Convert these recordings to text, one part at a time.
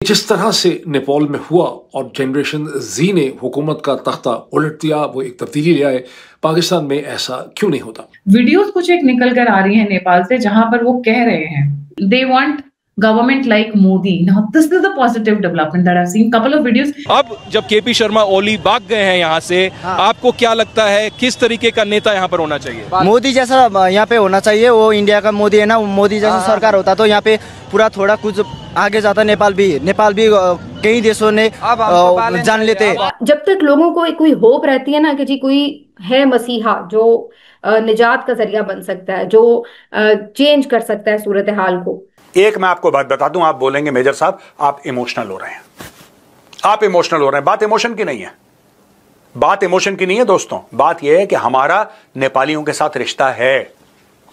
जिस तरह से नेपाल में हुआ और जनरेशन जी ने हुकूमत का तख्ता उलट दिया, वो एक तब्दीली ले आए, पाकिस्तान में ऐसा क्यों नहीं होता? वीडियोस कुछ एक निकल कर आ रही हैं नेपाल से जहां पर वो कह रहे हैं they want government like Modi. Now this is the positive development that I have seen couple of videos. अब जब केपी शर्मा ओली भाग गए हैं यहाँ से, आपको क्या लगता है किस तरीके का नेता यहाँ पर होना चाहिए? मोदी जैसा यहाँ पे होना चाहिए. वो इंडिया का मोदी है ना, मोदी जैसा सरकार होता तो यहाँ पे पूरा थोड़ा कुछ आगे जाता. नेपाल भी कई देशों ने जान लेते. जब तक लोगों को कोई होप रहती है ना कि जी कोई है मसीहा जो निजात का जरिया बन सकता है, जो चेंज कर सकता है सूरत हाल को. एक मैं आपको बात बता दूं, आप बोलेंगे मेजर साहब आप इमोशनल हो रहे हैं, आप इमोशनल हो रहे हैं. बात इमोशन की नहीं है, बात इमोशन की नहीं है दोस्तों. बात यह है कि हमारा नेपालियों के साथ रिश्ता है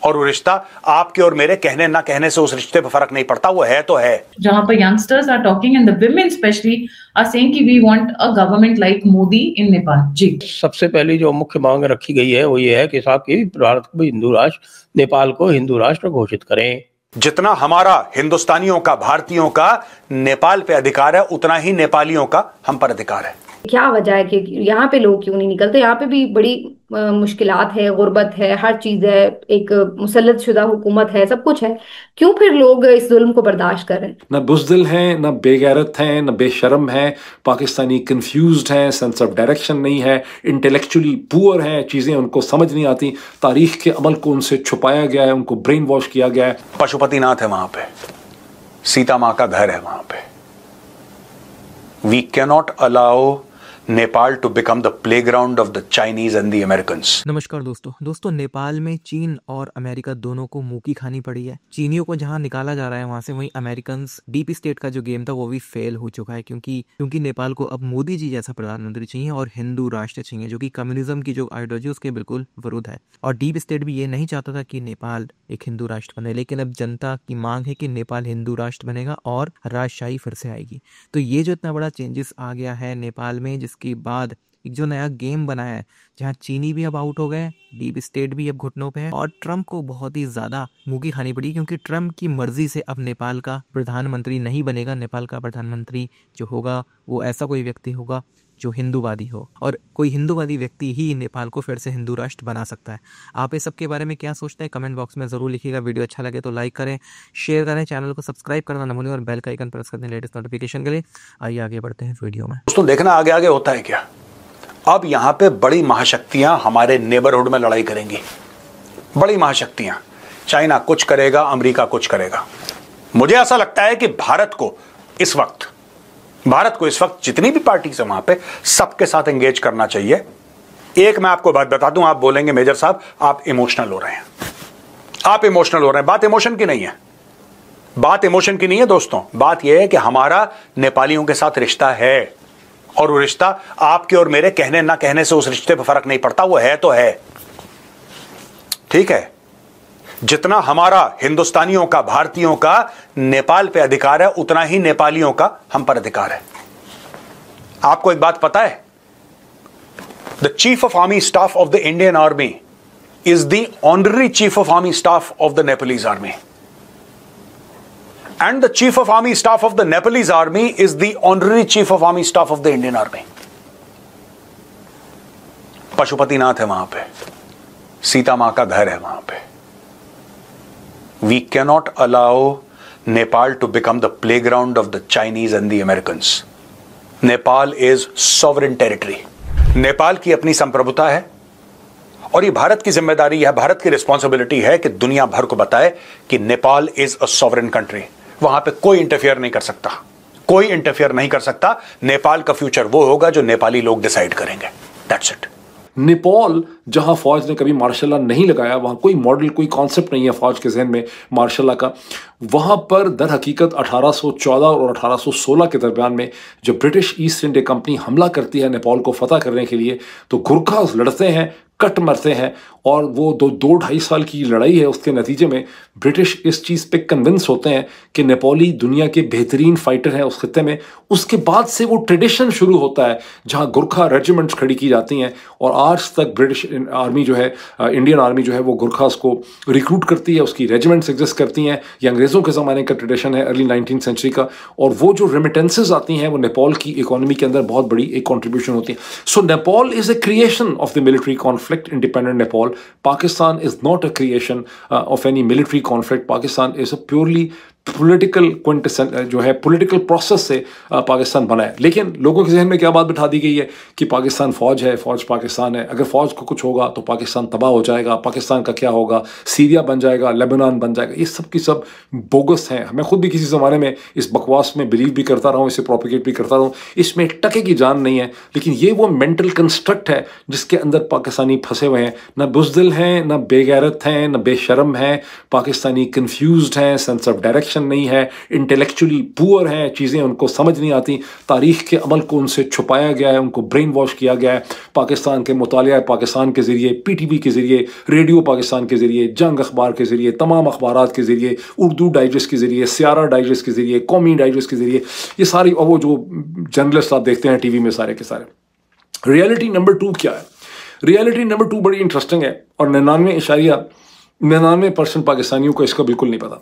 और वो रिश्ता आपके और मेरे कहने ना कहने से उस रिश्ते पर फर्क नहीं पड़ता. वो है तो है. जहां पर youngsters are talking and the women specially are saying कि we want a government like Modi in Nepal. जी, सबसे पहली जो मुख्य मांग रखी गई है वो ये है कि साहब की भारत को हिंदू राष्ट्र, नेपाल को हिंदू राष्ट्र घोषित करें. जितना हमारा हिंदुस्तानियों का, भारतीयों का नेपाल पे अधिकार है, उतना ही नेपालियों का हम पर अधिकार है. क्या वजह है कि यहाँ पे लोग क्यों नहीं निकलते? यहाँ पे भी बड़ी मुश्किलात है, गुर्बत है, हर चीज है, एक मुसल्लत शुदा हुकूमत है, सब कुछ है. क्यों फिर लोग इस जुल्म को बर्दाश्त कर रहे हैं? न बुज़दिल हैं, न बेगैरत हैं, न बेशर्म हैं. पाकिस्तानी कंफ्यूज्ड हैं, सेंस ऑफ डायरेक्शन नहीं है, इंटेलेक्चुअली पुअर हैं, चीज़ें उनको समझ नहीं आती, तारीख के अमल को उनसे छुपाया गया है, उनको ब्रेन वॉश किया गया है. पशुपतिनाथ है वहां पे, सीता माँ का घर है वहां पे. We cannot allow Nepal to become the playground of the Chinese and the Americans. नमस्कार दोस्तों, नेपाल में चीन और अमेरिका दोनों को मुंह की खानी पड़ी है. चीनियों को जहां निकाला जा रहा है वहां से, वहीं अमेरिकन्स डीप स्टेट का जो गेम था वो भी फेल हो चुका है, क्योंकि नेपाल को अब मोदी जी जैसा प्रधानमंत्री चाहिए और हिंदू राष्ट्र चाहिए जो कि कम्युनिज्म की जो आइडियोलॉजी उसके बिल्कुल विरुद्ध है. और डीप स्टेट भी ये नहीं चाहता था कि नेपाल एक हिंदू राष्ट्र बने, लेकिन अब जनता की मांग है कि नेपाल हिंदू राष्ट्र बनेगा और राजशाही फिर से आएगी. तो ये जो इतना बड़ा चेंजेस आ गया है नेपाल में, जिसके बाद एक जो नया गेम बना है जहां चीनी भी अब आउट हो गए, डीप स्टेट भी अब घुटनों पे है और ट्रम्प को बहुत ही ज्यादा मुंह की खानी पड़ी, क्योंकि ट्रम्प की मर्जी से अब नेपाल का प्रधानमंत्री नहीं बनेगा. नेपाल का प्रधानमंत्री जो होगा वो ऐसा कोई व्यक्ति होगा जो हिंदूवादी हो, और कोई हिंदूवादी व्यक्ति ही नेपाल को फिर से हिंदू राष्ट्र बना सकता है. आप इस सब के बारे में क्या सोचते हैं कमेंट बॉक्स में जरूर लिखिएगा. वीडियो अच्छा लगे तो लाइक करें, शेयर करें, चैनल को सब्सक्राइब करना न भूलें और बेल का आइकन प्रेस कर दें लेटेस्ट नोटिफिकेशन के लिए. आइए आगे बढ़ते हैं वीडियो में. दोस्तों देखना आगे आगे होता है क्या. अब यहां पे बड़ी महाशक्तियां हमारे नेबरहुड में लड़ाई करेंगी. बड़ी महाशक्तियां, चाइना कुछ करेगा, अमेरिका कुछ करेगा. मुझे ऐसा लगता है कि भारत को इस वक्त जितनी भी पार्टी है वहां पे सबके साथ एंगेज करना चाहिए. एक मैं आपको बात बता दूं, आप बोलेंगे मेजर साहब आप इमोशनल हो रहे हैं, आप इमोशनल हो रहे हैं. बात इमोशन की नहीं है, बात इमोशन की नहीं है दोस्तों. बात यह है कि हमारा नेपालियों के साथ रिश्ता है और वो रिश्ता आपके और मेरे कहने ना कहने से उस रिश्ते पर फर्क नहीं पड़ता. वो है तो है. ठीक है. जितना हमारा हिंदुस्तानियों का, भारतीयों का नेपाल पे अधिकार है, उतना ही नेपालियों का हम पर अधिकार है. आपको एक बात पता है, the chief of army staff of the Indian army is the honorary chief of army staff of the Nepalese army, and the chief of army staff of the Nepalese army is the honorary chief of army staff of the Indian army. Pashupatinath है वहां पे, सीता मां का घर है वहां पे. We cannot allow Nepal to become the playground of the Chinese and the Americans. Nepal is sovereign territory. Nepal की अपनी संप्रभुता है और ये भारत की जिम्मेदारी है, भारत की रिस्पॉन्सिबिलिटी है कि दुनिया भर को बताए कि Nepal is a sovereign country. वहां पे कोई इंटरफेयर नहीं कर सकता, कोई इंटरफेयर नहीं कर सकता. नेपाल का फ्यूचर वो होगा जो नेपाली लोग डिसाइड करेंगे. That's it. नेपाल जहां फौज ने कभी मार्शल लॉ नहीं लगाया, वहां कोई मॉडल, कोई कॉन्सेप्ट नहीं है फौज के जहन में मार्शल लॉ का. वहां पर दर हकीकत 1814 और 1816 के दरमियान में जब ब्रिटिश ईस्ट इंडिया कंपनी हमला करती है नेपाल को फतह करने के लिए, तो गुरखास लड़ते हैं, कट मरते हैं और वो दो ढाई साल की लड़ाई है, उसके नतीजे में ब्रिटिश इस चीज़ पे कन्विंस होते हैं कि नेपोली दुनिया के बेहतरीन फाइटर हैं उस खित्ते में। उसके बाद से वो ट्रेडिशन शुरू होता है जहाँ गुरखा रेजिमेंट्स खड़ी की जाती हैं और आज तक ब्रिटिश आर्मी जो है, इंडियन आर्मी जो है वो गुरखास को रिक्रूट करती है, उसकी रेजिमेंट्स एग्जिस्ट करती हैं। ये अंग्रेज़ों के ज़माने का ट्रेडिशन है, अर्ली 19th सेंचुरी का। और वो जो रेमिटेंसेज आती हैं वो नेपाल की इकोनॉमी के अंदर बहुत बड़ी एक कॉन्ट्रीब्यूशन होती है। So Nepal is a creation of the military conflict, independent Nepal. Pakistan is not a creation of any military conflict. Pakistan is a purely political जो है पॉलिटिकल प्रोसेस से पाकिस्तान बना है। लेकिन लोगों के जहन में क्या बात बिठा दी गई है कि पाकिस्तान फ़ौज है, फ़ौज पाकिस्तान है, अगर फ़ौज को कुछ होगा तो पाकिस्तान तबाह हो जाएगा, पाकिस्तान का क्या होगा, सीरिया बन जाएगा, लेबनान बन जाएगा। ये सब की सब बोगस हैं। मैं खुद भी किसी ज़माने में इस बकवास में बिलीव भी करता रहा हूँ, इसे प्रोपिगेट भी करता रहा हूँ, इसमें टके की जान नहीं है। लेकिन ये वो मेंटल कंस्ट्रक्ट है जिसके अंदर पाकिस्तानी फंसे हुए हैं। ना बुज़दिल हैं, ना बेगैरत हैं, ना बेशरम हैं। पाकिस्तानी कन्फ्यूज्ड हैं, सेंस ऑफ डायरेक्शन नहीं है, इंटेलेक्चुअली पुअर हैं, चीज़ें उनको समझ नहीं आती, तारीख के अमल को उनसे छुपाया गया है, उनको ब्रेन वॉश किया गया है। पाकिस्तान के मुतालिया पाकिस्तान के ज़रिए, पीटीवी के ज़रिए, रेडियो पाकिस्तान के ज़रिए, जंग अखबार के ज़रिए, तमाम अखबारात के ज़रिए, उर्दू डाइजेस्ट के ज़रिए, सियारा डाइजेस्ट के ज़रिए, कौमी डाइजेस्ट के ज़रिए, ये सारी, और वो जो जर्नलिस्ट आप देखते हैं टीवी में सारे के सारे। रियलिटी नंबर 2 क्या है? रियलिटी नंबर 2 बड़ी इंटरेस्टिंग है और 99% पाकिस्तानियों को इसका बिल्कुल नहीं पता।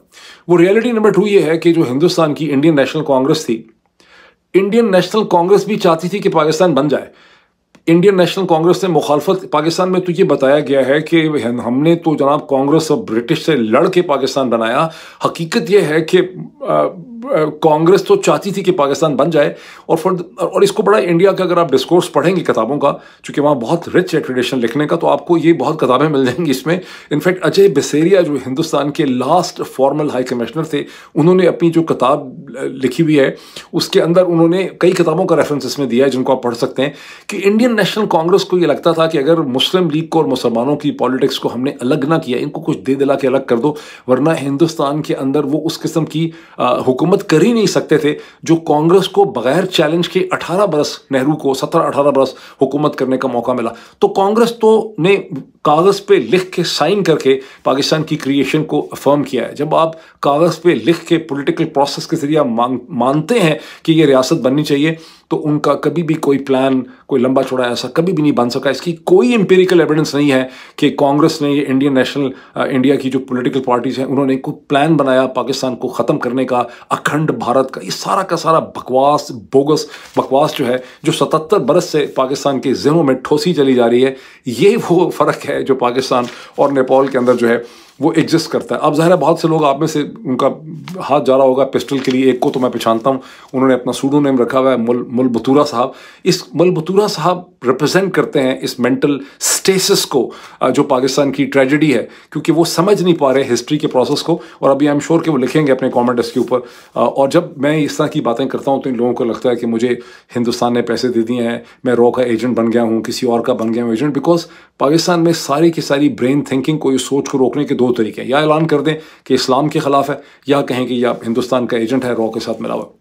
वो रियलिटी नंबर 2 ये है कि जो हिंदुस्तान की इंडियन नेशनल कांग्रेस थी, इंडियन नेशनल कांग्रेस भी चाहती थी कि पाकिस्तान बन जाए। इंडियन नेशनल कांग्रेस ने मुखालफत, पाकिस्तान में तो ये बताया गया है कि हमने तो जनाब कांग्रेस और ब्रिटिश से लड़ के पाकिस्तान बनाया। हकीकत ये है कि कांग्रेस तो चाहती थी कि पाकिस्तान बन जाए। और इसको बड़ा इंडिया का अगर आप डिस्कोर्स पढ़ेंगे किताबों का, चूँकि वहाँ बहुत रिच है ट्रेडिशन लिखने का, तो आपको ये बहुत किताबें मिल जाएंगी इसमें। इनफैक्ट अजय बिसेरिया जो हिंदुस्तान के लास्ट फॉर्मल हाई कमिश्नर थे, उन्होंने अपनी जो किताब लिखी हुई है उसके अंदर उन्होंने कई किताबों का रेफरेंस इसमें दिया है जिनको आप पढ़ सकते हैं कि इंडियन नेशनल कांग्रेस को ये लगता था कि अगर मुस्लिम लीग को और मुसलमानों की पॉलिटिक्स को हमने अलग ना किया, इनको कुछ दे दिला के अलग कर दो, वरना हिंदुस्तान के अंदर वो उस किस्म की हुकूमत कर ही नहीं सकते थे जो कांग्रेस को बगैर चैलेंज के 18 बरस, नेहरू को 17-18 बरस हुकूमत करने का मौका मिला। तो कांग्रेस तो ने कागज पे लिख के साइन करके पाकिस्तान की क्रिएशन को अफर्म किया है। जब आप कागज पे लिख के पॉलिटिकल प्रोसेस के जरिए मानते हैं कि ये रियासत बननी चाहिए, तो उनका कभी भी कोई प्लान, कोई लंबा चौड़ा ऐसा कभी भी नहीं बन सका। इसकी कोई एम्पिरिकल एविडेंस नहीं है कि कांग्रेस ने, ये इंडियन नेशनल इंडिया की जो पॉलिटिकल पार्टीज हैं, उन्होंने कोई प्लान बनाया पाकिस्तान को ख़त्म करने का, अखंड भारत का। ये सारा का सारा बकवास, बोगस बकवास जो है, जो 77 बरस से पाकिस्तान के ज़हनों में ठोसी चली जा रही है, ये वो फ़र्क है जो पाकिस्तान और नेपाल के अंदर जो है वो एग्जिस्ट करता है। अब ज़ाहिर है बहुत से लोग आप में से उनका हाथ जा रहा होगा पिस्टल के लिए। एक को तो मैं पहचानता हूँ, उन्होंने अपना सूडोनेम रखा हुआ है मुल बतूरा साहब। इस मुल बतूरा साहब रिप्रेजेंट करते हैं इस मेंटल स्टेसिस को जो पाकिस्तान की ट्रेजेडी है, क्योंकि वो समझ नहीं पा रहे हिस्ट्री के प्रोसेस को। और अभी आई एम श्योर कि वो लिखेंगे अपने कॉमेंट इसके ऊपर। और जब मैं इस तरह की बातें करता हूँ तो इन लोगों को लगता है कि मुझे हिंदुस्तान ने पैसे दे दिए हैं, मैं रॉ का एजेंट बन गया हूँ, किसी और का बन गया हूँ एजेंट। बिकॉज पाकिस्तान में सारी की सारी ब्रेन थिंकिंग को, इस सोच को रोकने के 2 तरीके हैं। या ऐलान कर दें कि इस्लाम के ख़िलाफ़ है, या कहें कि या हिंदुस्तान का एजेंट है, रॉ के साथ मिला हुआ।